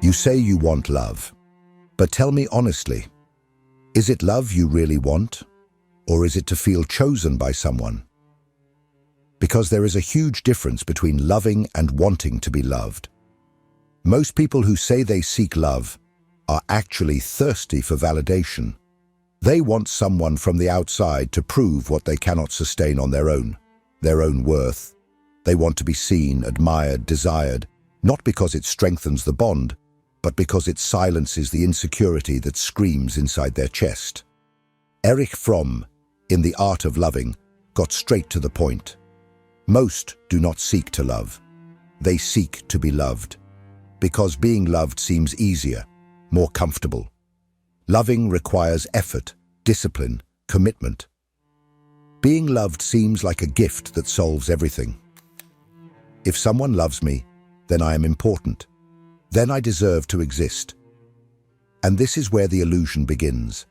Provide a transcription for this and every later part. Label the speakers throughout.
Speaker 1: You say you want love, but tell me honestly, is it love you really want, or is it to feel chosen by someone? Because there is a huge difference between loving and wanting to be loved. Most people who say they seek love are actually thirsty for validation. They want someone from the outside to prove what they cannot sustain on their own worth. They want to be seen, admired, desired, not because it strengthens the bond, but because it silences the insecurity that screams inside their chest. Erich Fromm, in The Art of Loving, got straight to the point. Most do not seek to love. They seek to be loved, because being loved seems easier, more comfortable. Loving requires effort, discipline, commitment. Being loved seems like a gift that solves everything. If someone loves me, then I am important. Then I deserve to exist. And this is where the illusion begins.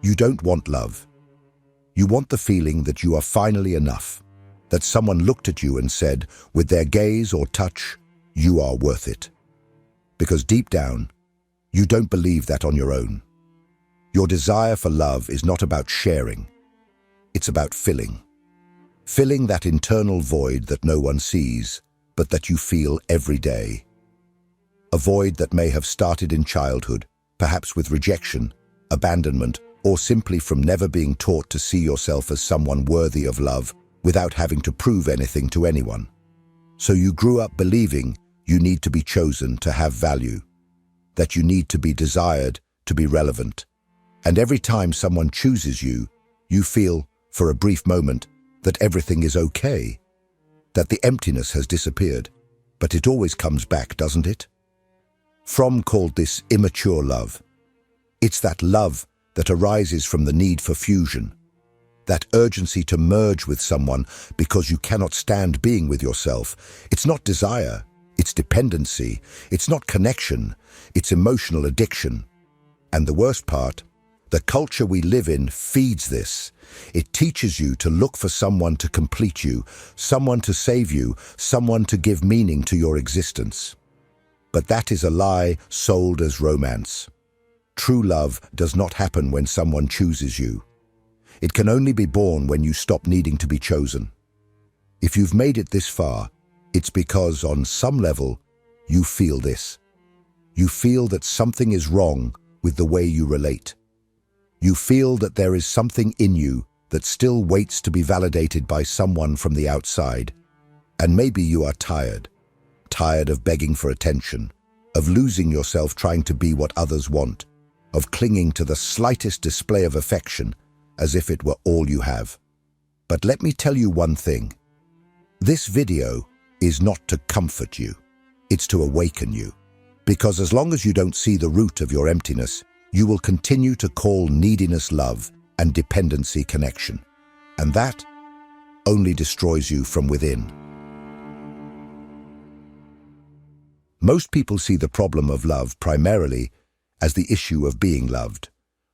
Speaker 1: You don't want love. You want the feeling that you are finally enough, that someone looked at you and said, with their gaze or touch, you are worth it. Because deep down, you don't believe that on your own. Your desire for love is not about sharing. It's about filling. Filling that internal void that no one sees, but that you feel every day. A void that may have started in childhood, perhaps with rejection, abandonment, or simply from never being taught to see yourself as someone worthy of love without having to prove anything to anyone. So you grew up believing you need to be chosen to have value, that you need to be desired to be relevant. And every time someone chooses you, you feel, for a brief moment, that everything is okay, that the emptiness has disappeared. But it always comes back, doesn't it? Fromm called this immature love. It's that love that arises from the need for fusion, that urgency to merge with someone because you cannot stand being with yourself. It's not desire, it's dependency. It's not connection, it's emotional addiction. And the worst part, the culture we live in feeds this. It teaches you to look for someone to complete you, someone to save you, someone to give meaning to your existence. But that is a lie sold as romance. True love does not happen when someone chooses you. It can only be born when you stop needing to be chosen. If you've made it this far, it's because on some level, you feel this. You feel that something is wrong with the way you relate. You feel that there is something in you that still waits to be validated by someone from the outside. And maybe you are tired of begging for attention, of losing yourself trying to be what others want, of clinging to the slightest display of affection as if it were all you have. But let me tell you one thing. This video is not to comfort you. It's to awaken you. Because as long as you don't see the root of your emptiness, you will continue to call neediness love and dependency connection. And that only destroys you from within. Most people see the problem of love primarily as the issue of being loved,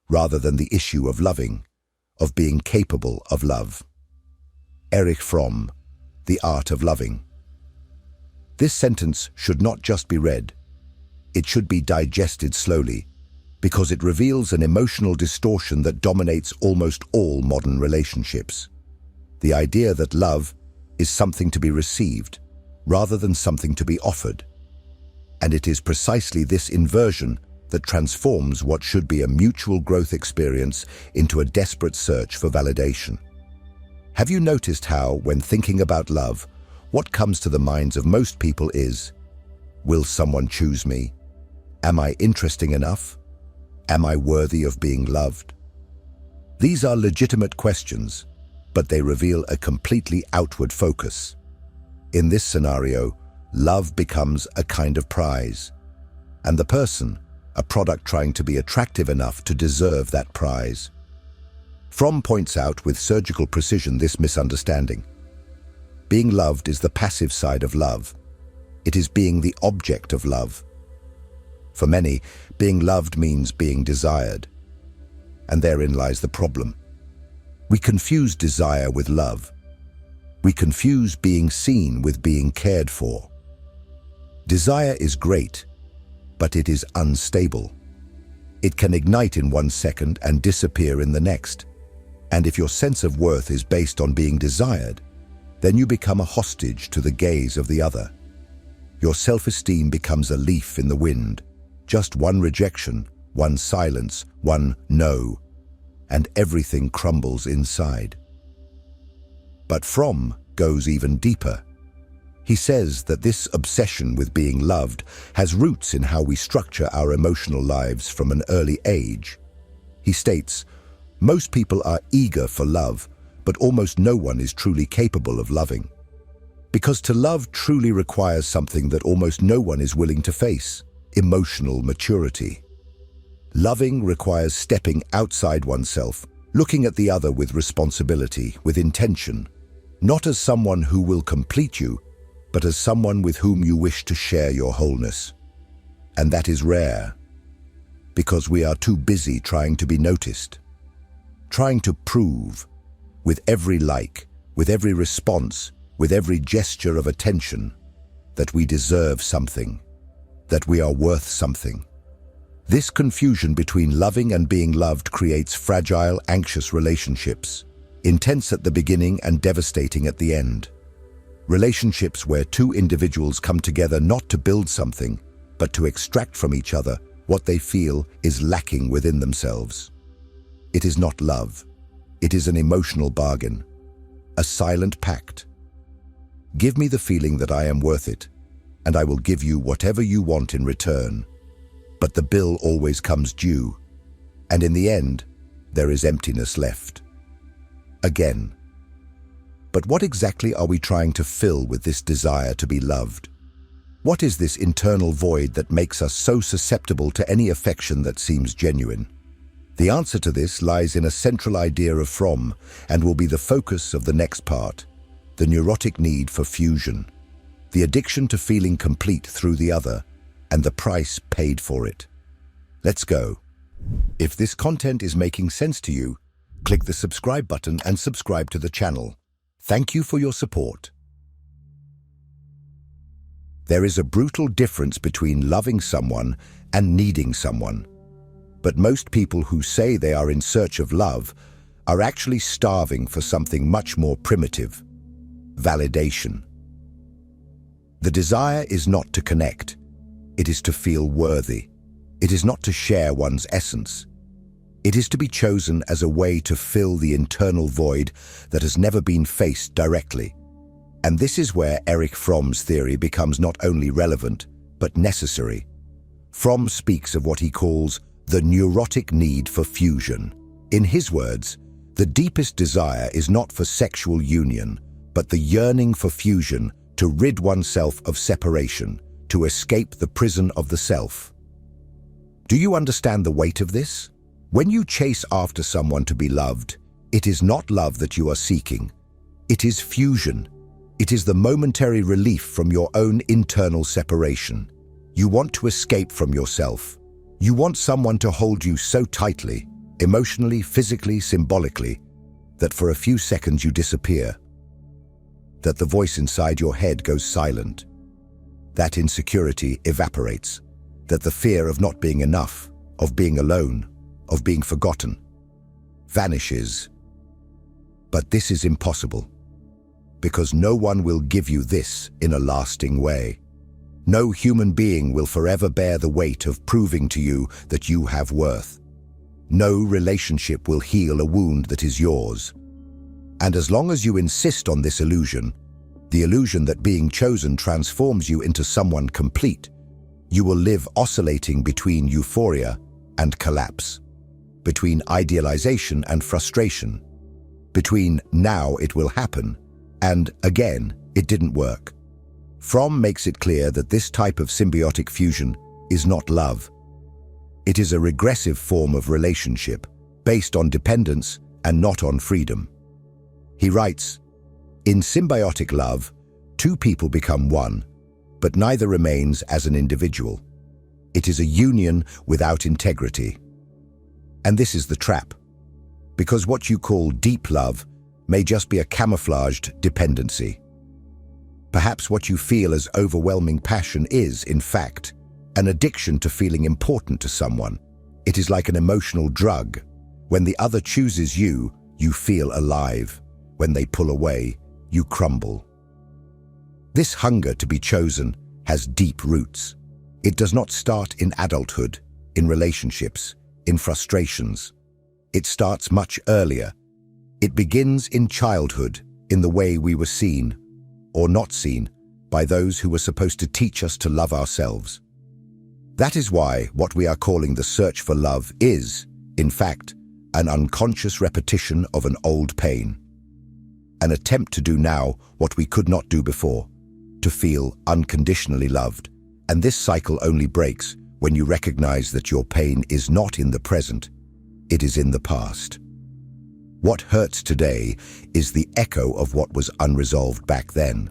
Speaker 1: rather than the issue of loving, of being capable of love. Erich Fromm, The Art of Loving. This sentence should not just be read. It should be digested slowly, because it reveals an emotional distortion that dominates almost all modern relationships. The idea that love is something to be received, rather than something to be offered. And it is precisely this inversion that transforms what should be a mutual growth experience into a desperate search for validation. Have you noticed how, when thinking about love, what comes to the minds of most people is, will someone choose me? Am I interesting enough? Am I worthy of being loved? These are legitimate questions, but they reveal a completely outward focus. In this scenario, love becomes a kind of prize, and the person, a product trying to be attractive enough to deserve that prize. Fromm points out with surgical precision this misunderstanding. Being loved is the passive side of love. It is being the object of love. For many, being loved means being desired. And therein lies the problem. We confuse desire with love. We confuse being seen with being cared for. Desire is great, but it is unstable. It can ignite in 1 second and disappear in the next. And if your sense of worth is based on being desired, then you become a hostage to the gaze of the other. Your self-esteem becomes a leaf in the wind. Just one rejection, one silence, one no, and everything crumbles inside. But Fromm goes even deeper. He says that this obsession with being loved has roots in how we structure our emotional lives from an early age. He states, most people are eager for love, but almost no one is truly capable of loving. Because to love truly requires something that almost no one is willing to face: emotional maturity. Loving requires stepping outside oneself, looking at the other with responsibility, with intention, not as someone who will complete you, but as someone with whom you wish to share your wholeness. And that is rare, because we are too busy trying to be noticed, trying to prove, with every like, with every response, with every gesture of attention, that we deserve something, that we are worth something. This confusion between loving and being loved creates fragile, anxious relationships, intense at the beginning and devastating at the end. Relationships where two individuals come together not to build something, but to extract from each other what they feel is lacking within themselves. It is not love. It is an emotional bargain, a silent pact. Give me the feeling that I am worth it, and I will give you whatever you want in return. But the bill always comes due, and in the end, there is emptiness left. Again. But what exactly are we trying to fill with this desire to be loved? What is this internal void that makes us so susceptible to any affection that seems genuine? The answer to this lies in a central idea of Fromm and will be the focus of the next part: the neurotic need for fusion, the addiction to feeling complete through the other, and the price paid for it. Let's go. If this content is making sense to you, click the subscribe button and subscribe to the channel. Thank you for your support. There is a brutal difference between loving someone and needing someone. But most people who say they are in search of love are actually starving for something much more primitive: validation. The desire is not to connect. It is to feel worthy. It is not to share one's essence. It is to be chosen as a way to fill the internal void that has never been faced directly. And this is where Erich Fromm's theory becomes not only relevant, but necessary. Fromm speaks of what he calls the neurotic need for fusion. In his words, the deepest desire is not for sexual union, but the yearning for fusion, to rid oneself of separation, to escape the prison of the self. Do you understand the weight of this? When you chase after someone to be loved, it is not love that you are seeking. It is fusion. It is the momentary relief from your own internal separation. You want to escape from yourself. You want someone to hold you so tightly, emotionally, physically, symbolically, that for a few seconds you disappear. That the voice inside your head goes silent. That insecurity evaporates. That the fear of not being enough, of being alone, of being forgotten, vanishes. But this is impossible, because no one will give you this in a lasting way. No human being will forever bear the weight of proving to you that you have worth. No relationship will heal a wound that is yours. And as long as you insist on this illusion, the illusion that being chosen transforms you into someone complete, you will live oscillating between euphoria and collapse, between idealization and frustration, between now it will happen and again it didn't work. Fromm makes it clear that this type of symbiotic fusion is not love. It is a regressive form of relationship based on dependence and not on freedom. He writes, "In symbiotic love, two people become one, but neither remains as an individual. It is a union without integrity." And this is the trap, because what you call deep love may just be a camouflaged dependency. Perhaps what you feel as overwhelming passion is, in fact, an addiction to feeling important to someone. It is like an emotional drug. When the other chooses you, you feel alive. When they pull away, you crumble. This hunger to be chosen has deep roots. It does not start in adulthood, in relationships, in frustrations. It starts much earlier. It begins in childhood, in the way we were seen, or not seen, by those who were supposed to teach us to love ourselves. That is why what we are calling the search for love is, in fact, an unconscious repetition of an old pain. An attempt to do now what we could not do before, to feel unconditionally loved. And this cycle only breaks when you recognize that your pain is not in the present, it is in the past. What hurts today is the echo of what was unresolved back then.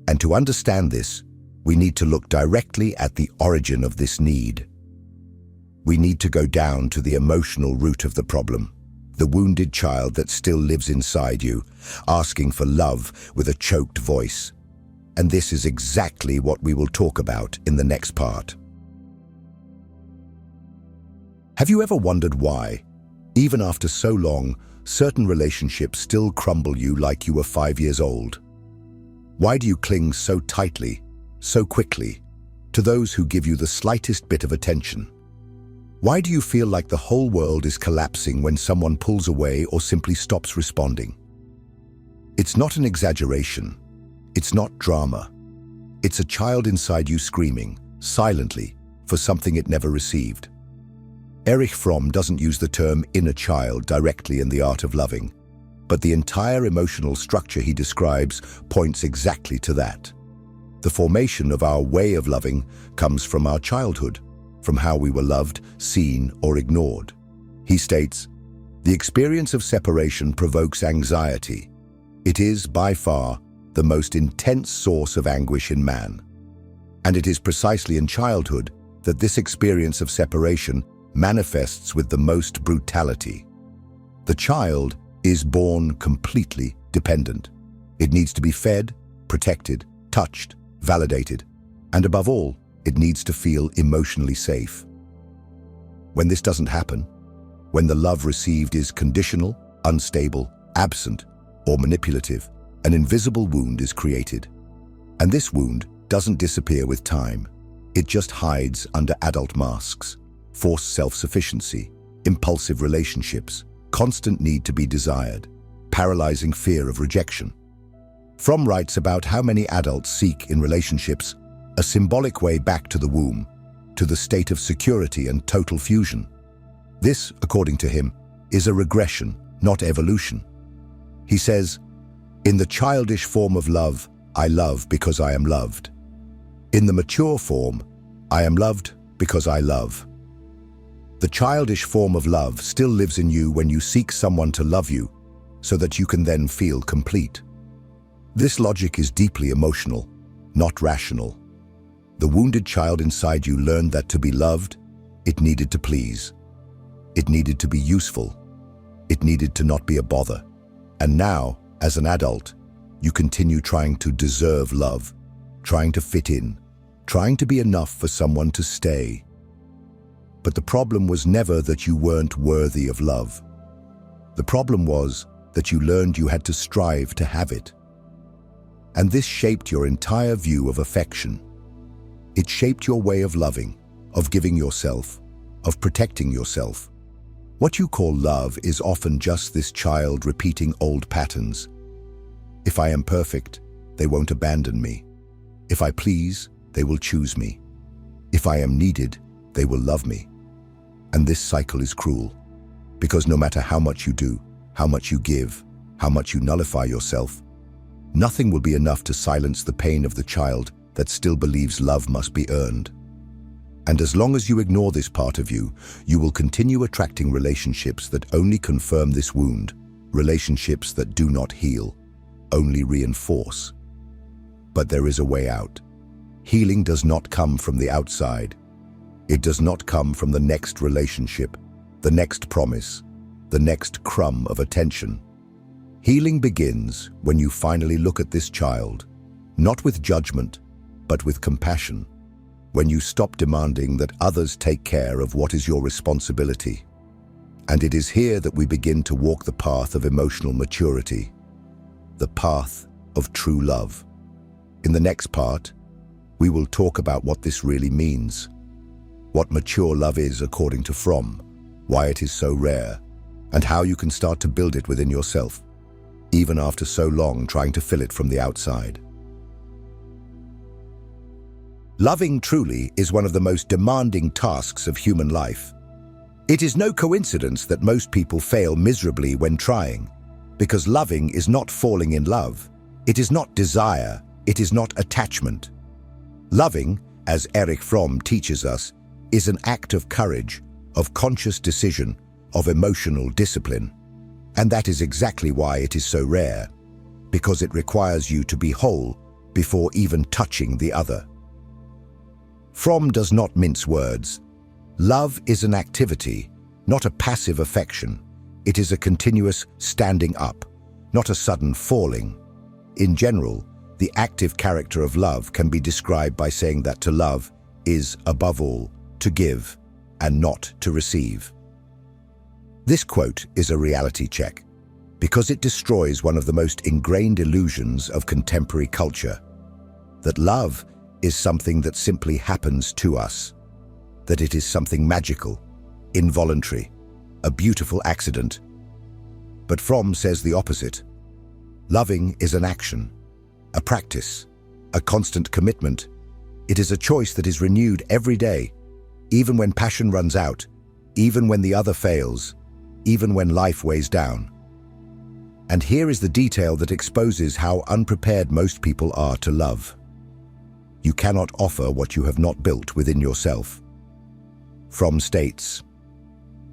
Speaker 1: And to understand this, we need to look directly at the origin of this need. We need to go down to the emotional root of the problem, the wounded child that still lives inside you, asking for love with a choked voice. And this is exactly what we will talk about in the next part. Have you ever wondered why, even after so long, certain relationships still crumble you like you were 5 years old? Why do you cling so tightly, so quickly, to those who give you the slightest bit of attention? Why do you feel like the whole world is collapsing when someone pulls away or simply stops responding? It's not an exaggeration. It's not drama. It's a child inside you screaming, silently, for something it never received. Erich Fromm doesn't use the term inner child directly in The Art of Loving, but the entire emotional structure he describes points exactly to that. The formation of our way of loving comes from our childhood, from how we were loved, seen, or ignored. He states, "The experience of separation provokes anxiety. It is, by far, the most intense source of anguish in man. And it is precisely in childhood that this experience of separation manifests with the most brutality. The child is born completely dependent. It needs to be fed, protected, touched, validated, and above all, it needs to feel emotionally safe. When this doesn't happen, when the love received is conditional, unstable, absent, or manipulative, an invisible wound is created. And this wound doesn't disappear with time. It just hides under adult masks, forced self-sufficiency, impulsive relationships, constant need to be desired, paralyzing fear of rejection. Fromm writes about how many adults seek in relationships a symbolic way back to the womb, to the state of security and total fusion. This, according to him, is a regression, not evolution. He says, "In the childish form of love, I love because I am loved. In the mature form, I am loved because I love." The childish form of love still lives in you when you seek someone to love you, so that you can then feel complete. This logic is deeply emotional, not rational. The wounded child inside you learned that to be loved, it needed to please. It needed to be useful. It needed to not be a bother. And now, as an adult, you continue trying to deserve love, trying to fit in, trying to be enough for someone to stay. But the problem was never that you weren't worthy of love. The problem was that you learned you had to strive to have it. And this shaped your entire view of affection. It shaped your way of loving, of giving yourself, of protecting yourself. What you call love is often just this child repeating old patterns. If I am perfect, they won't abandon me. If I please, they will choose me. If I am needed, they will love me. And this cycle is cruel, because no matter how much you do, how much you give, how much you nullify yourself, nothing will be enough to silence the pain of the child that still believes love must be earned. And as long as you ignore this part of you, you will continue attracting relationships that only confirm this wound, relationships that do not heal, only reinforce. But there is a way out. Healing does not come from the outside. It does not come from the next relationship, the next promise, the next crumb of attention. Healing begins when you finally look at this child, not with judgment, but with compassion. when you stop demanding that others take care of what is your responsibility. And it is here that we begin to walk the path of emotional maturity, the path of true love. In the next part, we will talk about what this really means, what mature love is according to Fromm, why it is so rare, and how you can start to build it within yourself, even after so long trying to fill it from the outside. Loving truly is one of the most demanding tasks of human life. It is no coincidence that most people fail miserably when trying, because loving is not falling in love. It is not desire. It is not attachment. Loving, as Erich Fromm teaches us, is an act of courage, of conscious decision, of emotional discipline. And that is exactly why it is so rare, because it requires you to be whole before even touching the other. Fromm does not mince words. Love is an activity, not a passive affection. It is a continuous standing up, not a sudden falling. In general, the active character of love can be described by saying that to love is, above all, to give and not to receive. This quote is a reality check, because it destroys one of the most ingrained illusions of contemporary culture, that love is something that simply happens to us, that it is something magical, involuntary, a beautiful accident. But Fromm says the opposite. Loving is an action, a practice, a constant commitment. It is a choice that is renewed every day, even when passion runs out, even when the other fails, even when life weighs down. And here is the detail that exposes how unprepared most people are to love. You cannot offer what you have not built within yourself. Fromm states,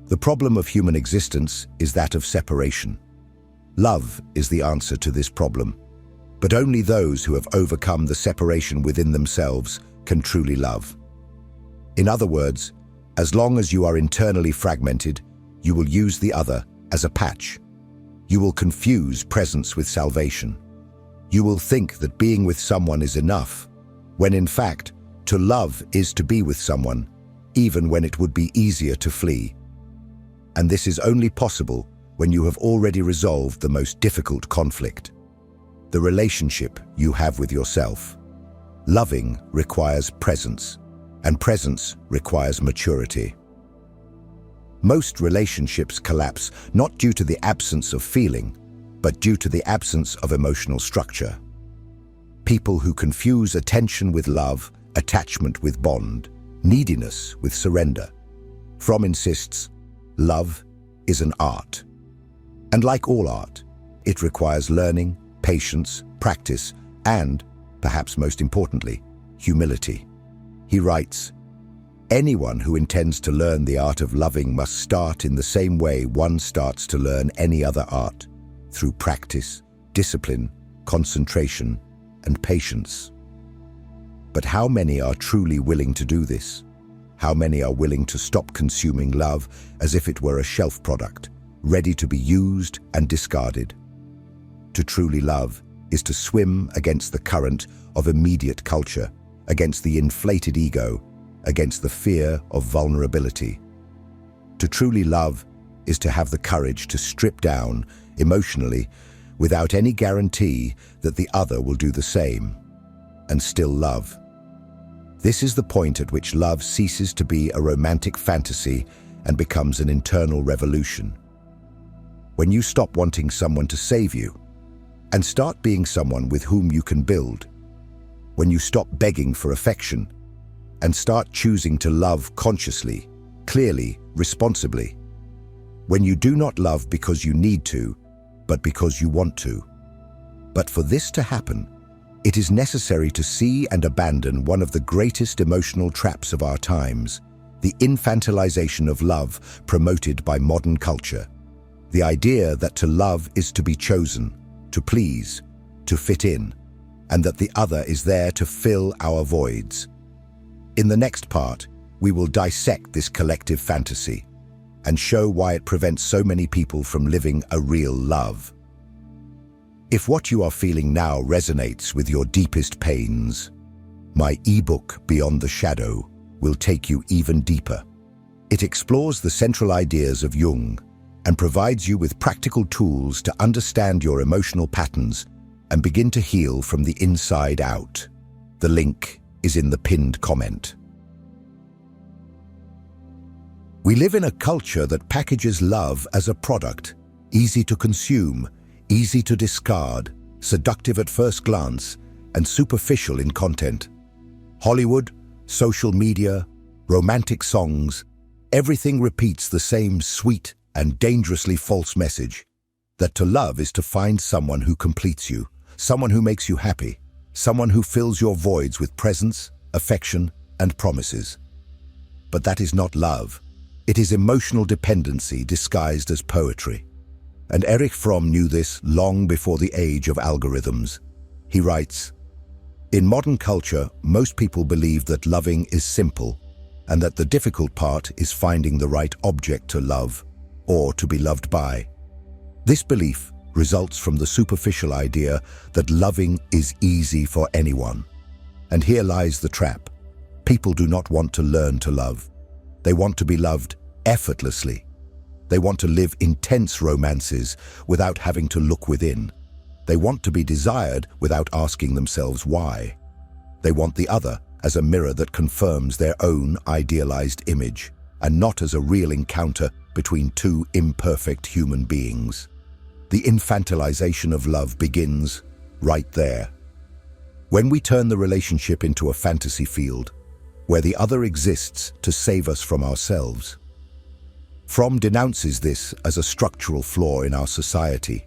Speaker 1: "The problem of human existence is that of separation. Love is the answer to this problem, but only those who have overcome the separation within themselves can truly love." In other words, as long as you are internally fragmented, you will use the other as a patch. You will confuse presence with salvation. You will think that being with someone is enough, when in fact, to love is to be with someone, even when it would be easier to flee. And this is only possible when you have already resolved the most difficult conflict, the relationship you have with yourself. Loving requires presence, and presence requires maturity. Most relationships collapse not due to the absence of feeling, but due to the absence of emotional structure. People who confuse attention with love, attachment with bond, neediness with surrender. Fromm insists, love is an art. And like all art, it requires learning, patience, practice, and, perhaps most importantly, humility. He writes, "Anyone who intends to learn the art of loving must start in the same way one starts to learn any other art, through practice, discipline, concentration, and patience." But how many are truly willing to do this? How many are willing to stop consuming love as if it were a shelf product, ready to be used and discarded? To truly love is to swim against the current of immediate culture, against the inflated ego, against the fear of vulnerability. To truly love is to have the courage to strip down emotionally without any guarantee that the other will do the same, and still love. This is the point at which love ceases to be a romantic fantasy and becomes an internal revolution. When you stop wanting someone to save you and start being someone with whom you can build. When you stop begging for affection and start choosing to love consciously, clearly, responsibly. When you do not love because you need to, but because you want to. But for this to happen, it is necessary to see and abandon one of the greatest emotional traps of our times, the infantilization of love promoted by modern culture. The idea that to love is to be chosen, to please, to fit in, and that the other is there to fill our voids. In the next part, we will dissect this collective fantasy and show why it prevents so many people from living a real love. If what you are feeling now resonates with your deepest pains, my ebook, Beyond the Shadow, will take you even deeper. It explores the central ideas of Jung and provides you with practical tools to understand your emotional patterns and begin to heal from the inside out. The link is in the pinned comment. We live in a culture that packages love as a product, easy to consume, easy to discard, seductive at first glance, and superficial in content. Hollywood, social media, romantic songs, everything repeats the same sweet and dangerously false message, that to love is to find someone who completes you, someone who makes you happy, someone who fills your voids with presence, affection, and promises. But that is not love. It is emotional dependency disguised as poetry. And Erich Fromm knew this long before the age of algorithms. He writes, "In modern culture, most people believe that loving is simple, and that the difficult part is finding the right object to love, or to be loved by. This belief results from the superficial idea that loving is easy for anyone. And here lies the trap. People do not want to learn to love. They want to be loved effortlessly. They want to live intense romances without having to look within. They want to be desired without asking themselves why. They want the other as a mirror that confirms their own idealized image, and not as a real encounter between two imperfect human beings. The infantilization of love begins right there. When we turn the relationship into a fantasy field, where the other exists to save us from ourselves. Fromm denounces this as a structural flaw in our society.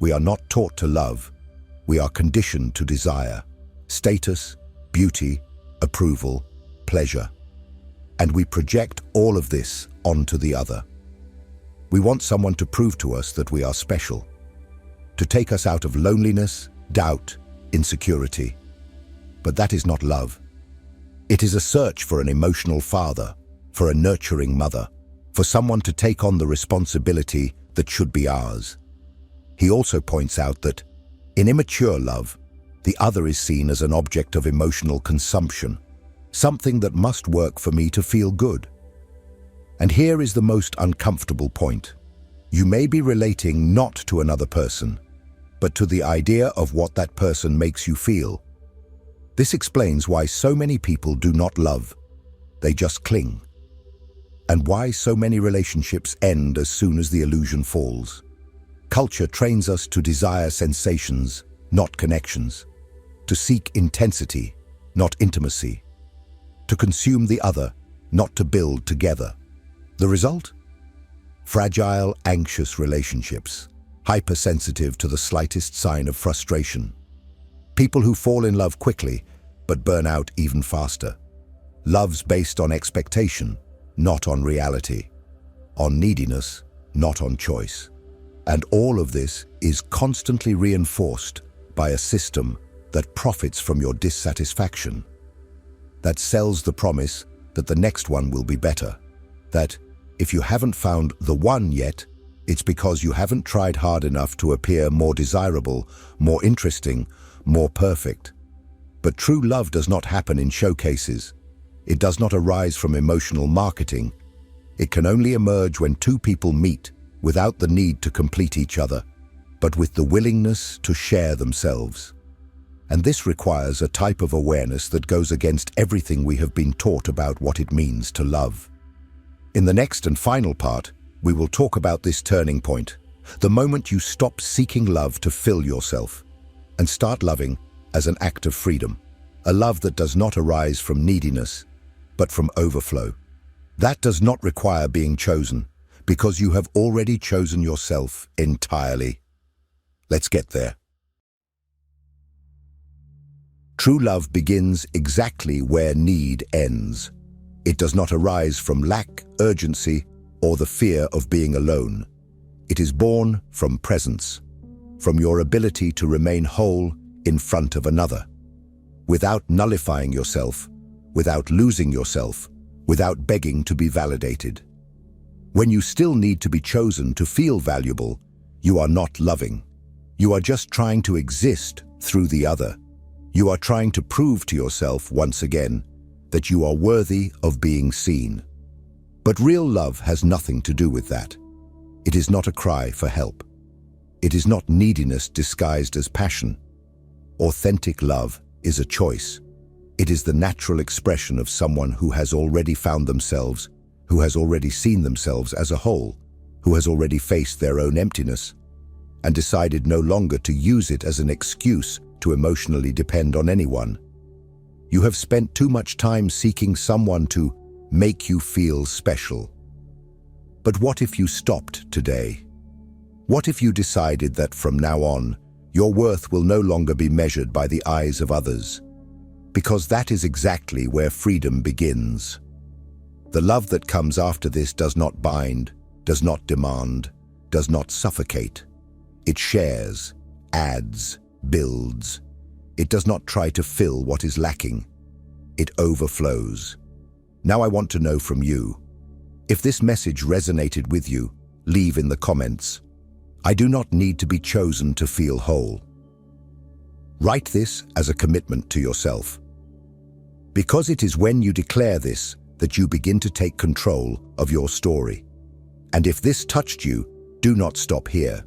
Speaker 1: We are not taught to love. We are conditioned to desire status, beauty, approval, pleasure. And we project all of this onto the other. We want someone to prove to us that we are special, to take us out of loneliness, doubt, insecurity. But that is not love. It is a search for an emotional father, for a nurturing mother, for someone to take on the responsibility that should be ours. He also points out that, in immature love, the other is seen as an object of emotional consumption, something that must work for me to feel good. And here is the most uncomfortable point. You may be relating not to another person, but to the idea of what that person makes you feel. This explains why so many people do not love. They just cling. And why so many relationships end as soon as the illusion falls. Culture trains us to desire sensations, not connections. To seek intensity, not intimacy. To consume the other, not to build together. The result? Fragile, anxious relationships, hypersensitive to the slightest sign of frustration. People who fall in love quickly, but burn out even faster. Loves based on expectation, not on reality. On neediness, not on choice. And all of this is constantly reinforced by a system that profits from your dissatisfaction. That sells the promise that the next one will be better. That if you haven't found the one yet, it's because you haven't tried hard enough to appear more desirable, more interesting, more perfect. But true love does not happen in showcases. It does not arise from emotional marketing. It can only emerge when two people meet without the need to complete each other, but with the willingness to share themselves. And this requires a type of awareness that goes against everything we have been taught about what it means to love. In the next and final part, we will talk about this turning point, the moment you stop seeking love to fill yourself and start loving as an act of freedom, a love that does not arise from neediness, but from overflow. That does not require being chosen, because you have already chosen yourself entirely. Let's get there. True love begins exactly where need ends. It does not arise from lack, urgency, or the fear of being alone. It is born from presence, from your ability to remain whole in front of another, without nullifying yourself, without losing yourself, without begging to be validated. When you still need to be chosen to feel valuable, you are not loving. You are just trying to exist through the other. You are trying to prove to yourself once again that you are worthy of being seen. But real love has nothing to do with that. It is not a cry for help. It is not neediness disguised as passion. Authentic love is a choice. It is the natural expression of someone who has already found themselves, who has already seen themselves as a whole, who has already faced their own emptiness, and decided no longer to use it as an excuse to emotionally depend on anyone. You have spent too much time seeking someone to make you feel special. But what if you stopped today? What if you decided that from now on, your worth will no longer be measured by the eyes of others? Because that is exactly where freedom begins. The love that comes after this does not bind, does not demand, does not suffocate. It shares, adds, builds. It does not try to fill what is lacking. It overflows. Now I want to know from you. If this message resonated with you, leave in the comments. I do not need to be chosen to feel whole. Write this as a commitment to yourself. Because it is when you declare this that you begin to take control of your story. And if this touched you, do not stop here.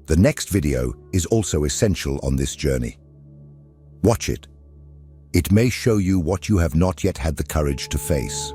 Speaker 1: The next video is also essential on this journey. Watch it. It may show you what you have not yet had the courage to face.